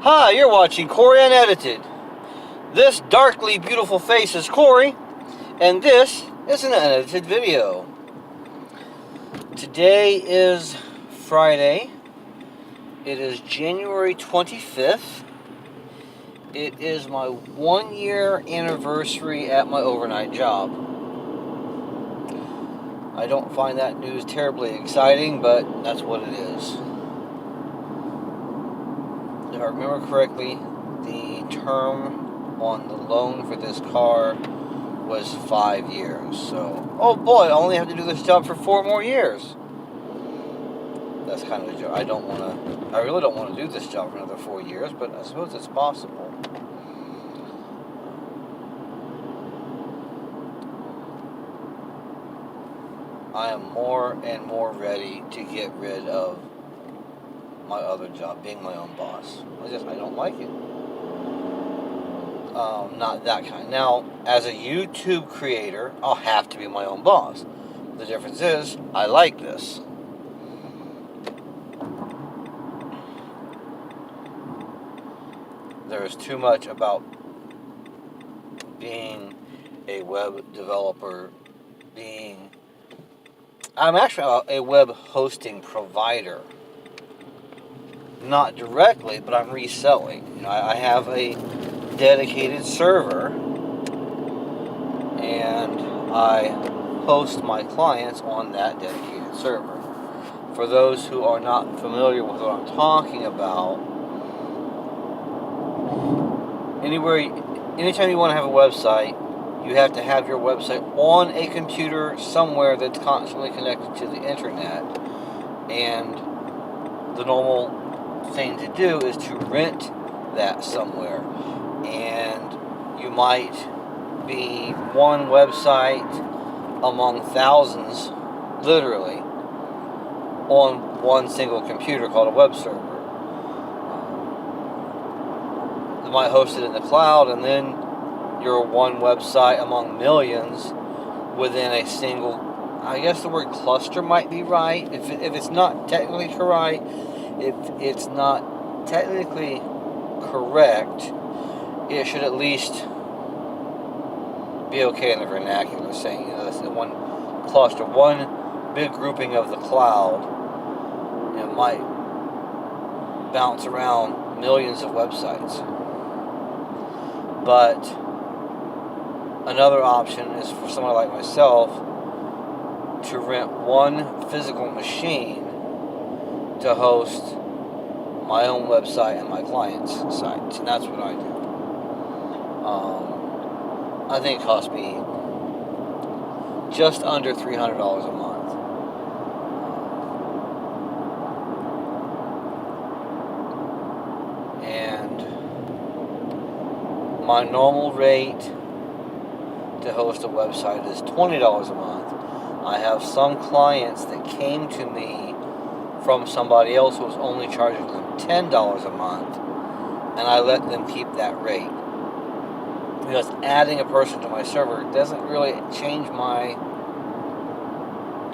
Hi, you're watching Corey Unedited. This darkly beautiful face is Corey, and this is an unedited video. Today is Friday. It is January 25th. It is my 1-year anniversary at my overnight job. I don't find that news terribly exciting, but that's what it is. If I remember correctly, the term on the loan for this car was 5 years. So, oh boy, I only have to do this job for 4 more years. That's kind of a joke. I really don't want to do this job for another 4 years, but I suppose it's possible. I am more and more ready to get rid of my other job, being my own boss. I don't like it. Not that kind. Now, as a YouTube creator, I'll have to be my own boss. The difference is, I like this. There is too much about being a web developer, I'm actually a web hosting provider. Not directly, but I'm reselling. I have a dedicated server, and I host my clients on that dedicated server. For those who are not familiar with what I'm talking about, anytime you want to have a website, you have to have your website on a computer somewhere that's constantly connected to the internet. And the normal thing to do is to rent that somewhere. And you might be one website among thousands, literally, on one single computer called a web server. You might host it in the cloud, and then you're one website among millions within a single, I guess the word cluster might be right. If it's not technically correct, if it's not technically correct, it should at least be okay in the vernacular, saying this is one cluster, one big grouping of the cloud. It might bounce around millions of websites. But another option is for someone like myself to rent one physical machine to host my own website and my clients' sites, and that's what I do. I think it costs me just under $300 a month. And my normal rate to host a website is $20 a month. I have some clients that came to me from somebody else who was only charging them $10 a month, and I let them keep that rate. Because adding a person to my server doesn't really change my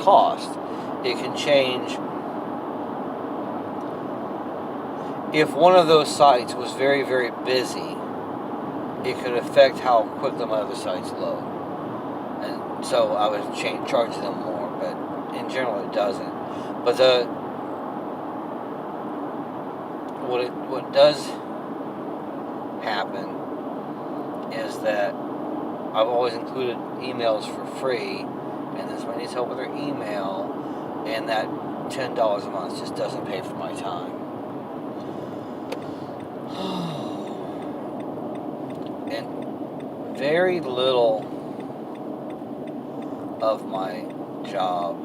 cost. It can change. If one of those sites was very, very busy, it could affect how quickly my other sites load. And so I would charge them more, but in general it doesn't. But what does happen is that I've always included emails for free, and then somebody needs help with their email, and that $10 a month just doesn't pay for my time. And very little of my job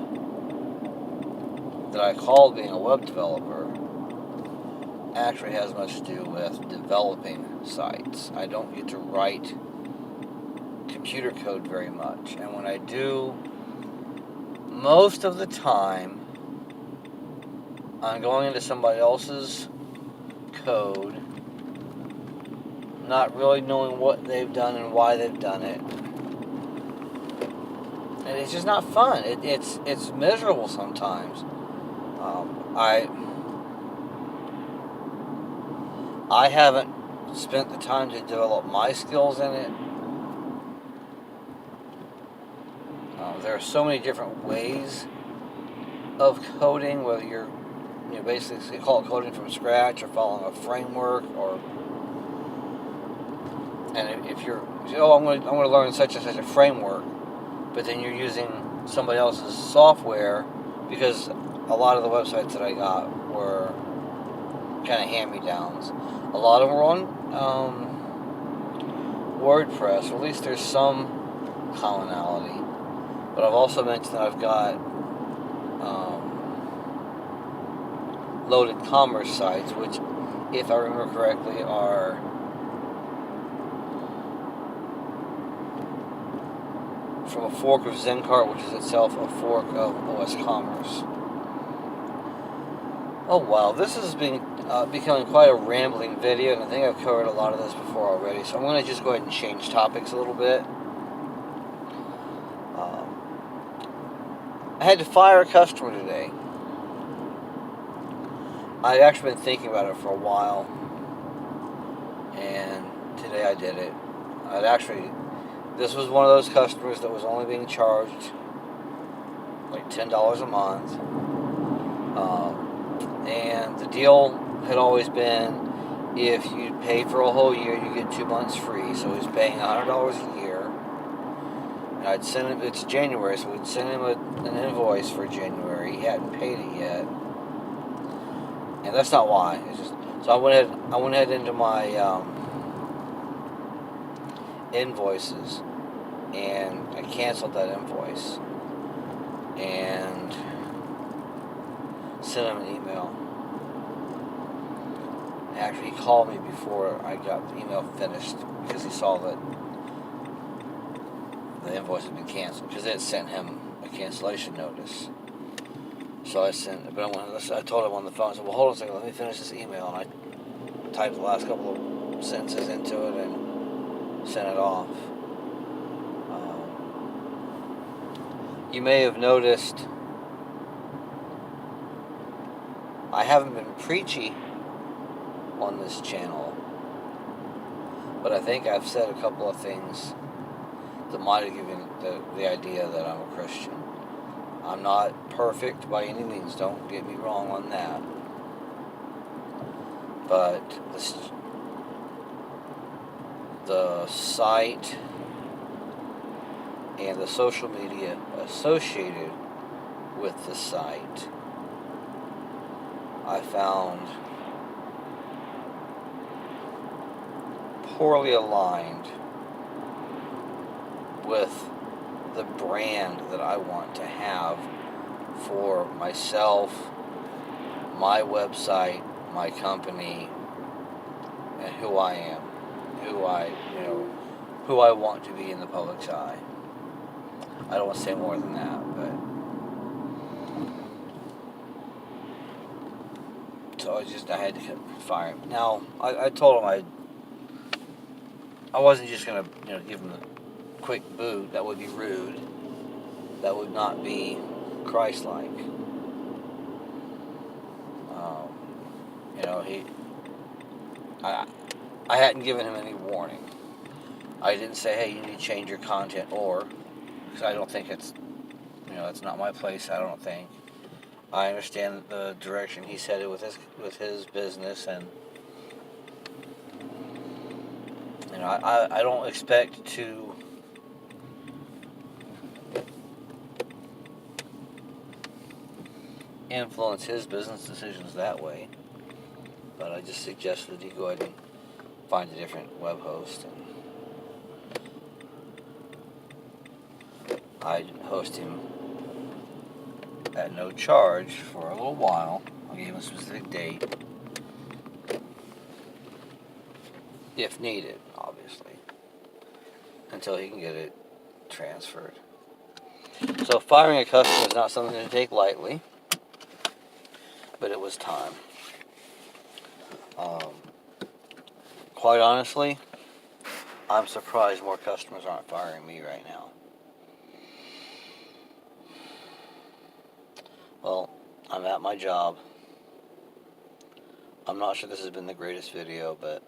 that I call being a web developer actually has much to do with developing sites. I don't get to write computer code very much, and when I do, most of the time I'm going into somebody else's code, not really knowing what they've done and why they've done it, and it's just not fun. It's miserable sometimes. I haven't spent the time to develop my skills in it. There are so many different ways of coding, whether you're basically call it coding from scratch or following a framework, or and if you're I'm going to learn such and such a framework, but then you're using somebody else's software, because a lot of the websites that I got were kind of hand-me-downs. A lot of them were on WordPress, or at least there's some commonality. But I've also mentioned that I've got loaded commerce sites, which, if I remember correctly, are from a fork of Zencart, which is itself a fork of OS Commerce. Oh wow, this has been becoming quite a rambling video, and I think I've covered a lot of this before already, so I'm going to just go ahead and change topics a little bit. I had to fire a customer today. I'd actually been thinking about it for a while, and today I did it. This was one of those customers that was only being charged like $10 a month. And the deal had always been, if you pay for a whole year, you get 2 months free. So he's paying $100 a year. And I'd send him, it's January, so we'd send him an invoice for January. He hadn't paid it yet. And that's not why. It's just, so I went ahead into my invoices, and I canceled that invoice and sent him an email. Actually, he called me before I got the email finished, because he saw that the invoice had been canceled, because it sent him a cancellation notice. So I told him on the phone, I said, well, hold on a second, let me finish this email. And I typed the last couple of sentences into it and sent it off. You may have noticed I haven't been preachy on this channel, but I think I've said a couple of things that might have given the idea that I'm a Christian. I'm not perfect by any means, don't get me wrong on that. But the site and the social media associated with the site, I found poorly aligned with the brand that I want to have for myself, my website, my company, and who I am, who I want to be in the public's eye. I don't want to say more than that, but so I had to fire him. Now I told him I wasn't just gonna give him a quick boot. That would be rude. That would not be Christ-like. I hadn't given him any warning. I didn't say, hey, you need to change your content, because I don't think it's not my place. I don't think. I understand the direction he's headed with his business, and I don't expect to influence his business decisions that way. But I just suggested he go ahead and find a different web host, and I'd host him at no charge for a little while. I gave him a specific date, if needed, obviously, until he can get it transferred. So firing a customer is not something to take lightly, but it was time. Quite honestly, I'm surprised more customers aren't firing me right now. Well, I'm at my job. I'm not sure this has been the greatest video, but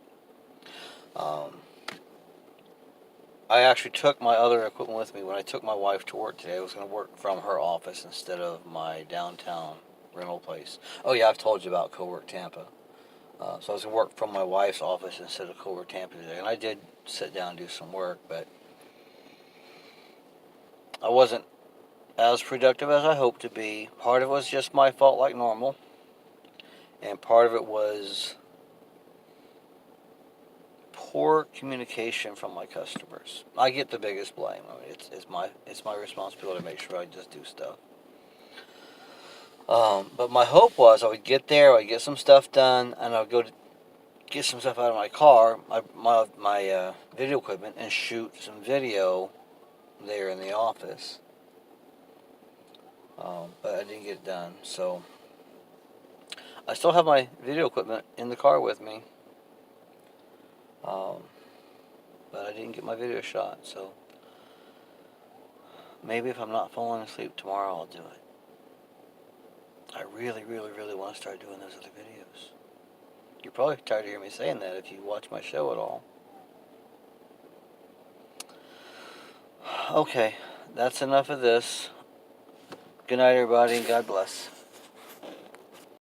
I actually took my other equipment with me. When I took my wife to work today, I was going to work from her office instead of my downtown rental place. Oh yeah, I've told you about Cowork Tampa. So I was going to work from my wife's office instead of Cowork Tampa today. And I did sit down and do some work, but I wasn't as productive as I hoped to be. Part of it was just my fault like normal. And part of it was poor communication from my customers. I get the biggest blame. I mean, it's my responsibility to make sure I just do stuff. But my hope was I would get there, I'd get some stuff done, and I would go to get some stuff out of my car, my video equipment, and shoot some video there in the office. But I didn't get it done, so I still have my video equipment in the car with me. But I didn't get my video shot, so maybe if I'm not falling asleep tomorrow, I'll do it. I really, really, really want to start doing those other videos. You're probably tired of hearing me saying that if you watch my show at all. Okay, that's enough of this. Good night, everybody, and God bless.